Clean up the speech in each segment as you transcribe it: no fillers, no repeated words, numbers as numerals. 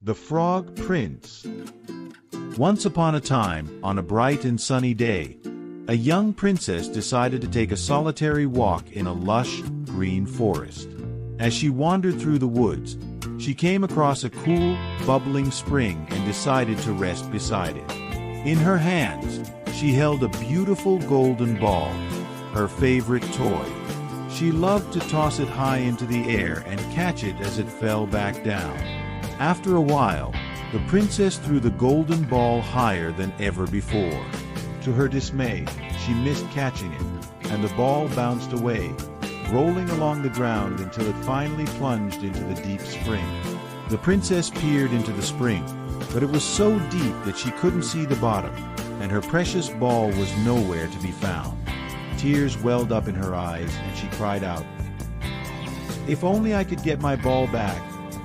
The Frog Prince. Once upon a time, on a bright and sunny day, a young princess decided to take a solitary walk in a lush, green forest. As she wandered through the woods, she came across a cool, bubbling spring and decided to rest beside it. In her hands, she held a beautiful golden ball, her favorite toy. She loved to toss it high into the air and catch it as it fell back down. After a while, the princess threw the golden ball higher than ever before. To her dismay, she missed catching it, and the ball bounced away, rolling along the ground until it finally plunged into the deep spring. The princess peered into the spring, but it was so deep that she couldn't see the bottom, and her precious ball was nowhere to be found. Tears welled up in her eyes, and she cried out, "If only I could get my ball back,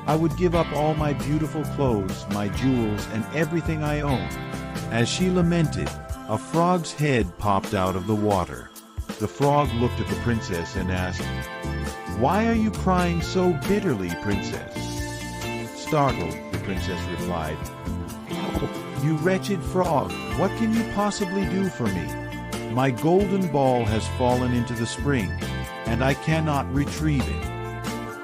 I would give up all my beautiful clothes, my jewels, and everything I own." As she lamented, a frog's head popped out of the water. The frog looked at the princess and asked, "Why are you crying so bitterly, princess?" Startled, the princess replied, "Oh, you wretched frog, what can you possibly do for me? My golden ball has fallen into the spring, and I cannot retrieve it."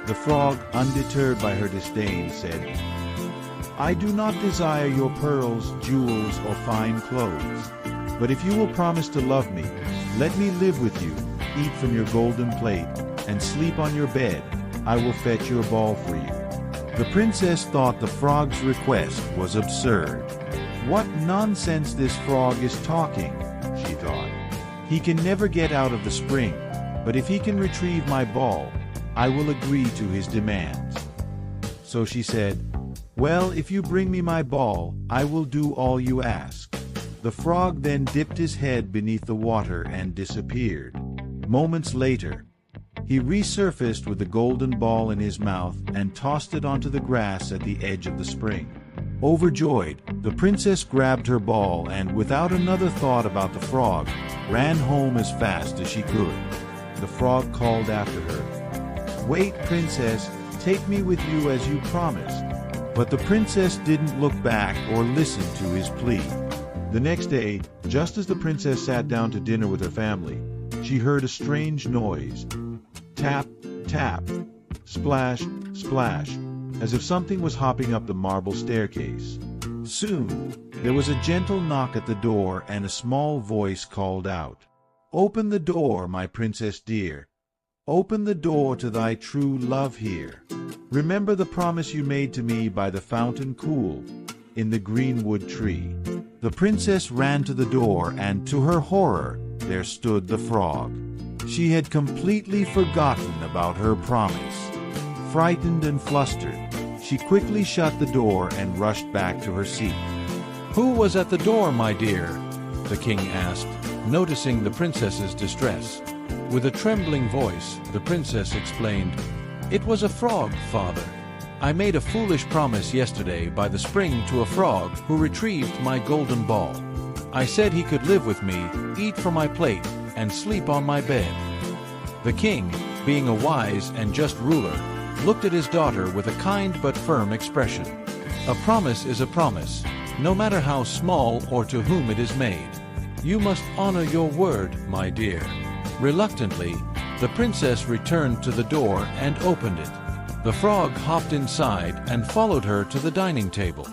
The frog, undeterred by her disdain, said, "I do not desire your pearls, jewels, or fine clothes. But if you will promise to love me, let me live with you, eat from your golden plate, and sleep on your bed. I will fetch your ball for you." The princess thought the frog's request was absurd. "What nonsense this frog is talking," she thought. "He can never get out of the spring, but if he can retrieve my ball, I will agree to his demands." So she said, "Well, if you bring me my ball, I will do all you ask." The frog then dipped his head beneath the water and disappeared. Moments later, he resurfaced with the golden ball in his mouth and tossed it onto the grass at the edge of the spring. Overjoyed, the princess grabbed her ball and, without another thought about the frog, ran home as fast as she could. The frog called after her, "Wait, princess, take me with you as you promised." But the princess didn't look back or listen to his plea. The next day, just as the princess sat down to dinner with her family, she heard a strange noise. Tap, tap, splash, splash, as if something was hopping up the marble staircase. Soon, there was a gentle knock at the door and a small voice called out, "Open the door, my princess dear. Open the door to thy true love here. Remember the promise you made to me by the fountain cool, in the greenwood tree." The princess ran to the door, and to her horror, there stood the frog. She had completely forgotten about her promise. Frightened and flustered, she quickly shut the door and rushed back to her seat. "Who was at the door, my dear?" the king asked, noticing the princess's distress. With a trembling voice, the princess explained, "It was a frog, father. I made a foolish promise yesterday by the spring to a frog who retrieved my golden ball. I said he could live with me, eat from my plate, and sleep on my bed." The king, being a wise and just ruler, looked at his daughter with a kind but firm expression. "A promise is a promise, no matter how small or to whom it is made. You must honor your word, my dear." Reluctantly, the princess returned to the door and opened it. The frog hopped inside and followed her to the dining table.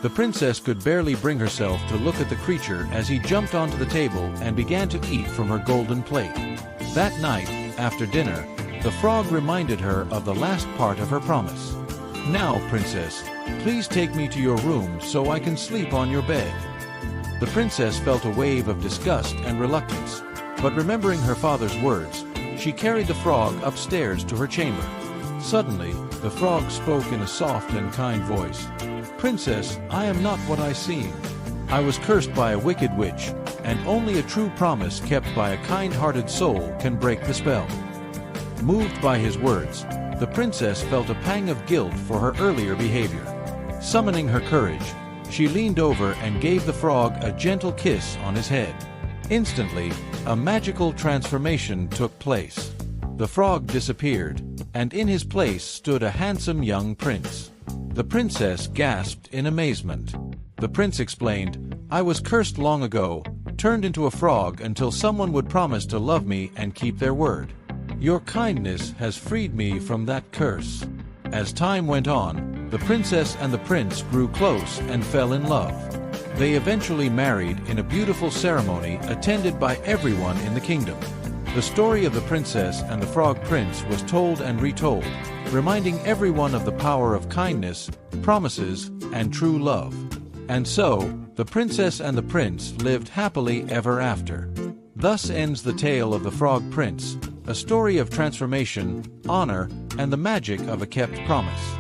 The princess could barely bring herself to look at the creature as he jumped onto the table and began to eat from her golden plate. That night, after dinner, the frog reminded her of the last part of her promise. "Now, princess, please take me to your room so I can sleep on your bed." The princess felt a wave of disgust and reluctance, but remembering her father's words, she carried the frog upstairs to her chamber. Suddenly, the frog spoke in a soft and kind voice. "Princess, I am not what I seem. I was cursed by a wicked witch, and only a true promise kept by a kind-hearted soul can break the spell." Moved by his words, the princess felt a pang of guilt for her earlier behavior. Summoning her courage, she leaned over and gave the frog a gentle kiss on his head. Instantly, a magical transformation took place. The frog disappeared, and in his place stood a handsome young prince. The princess gasped in amazement. The prince explained, "I was cursed long ago, turned into a frog until someone would promise to love me and keep their word. Your kindness has freed me from that curse." As time went on, the princess and the prince grew close and fell in love. They eventually married in a beautiful ceremony attended by everyone in the kingdom. The story of the princess and the frog prince was told and retold, reminding everyone of the power of kindness, promises, and true love. And so, the princess and the prince lived happily ever after. Thus ends the tale of the Frog Prince, a story of transformation, honor, and the magic of a kept promise.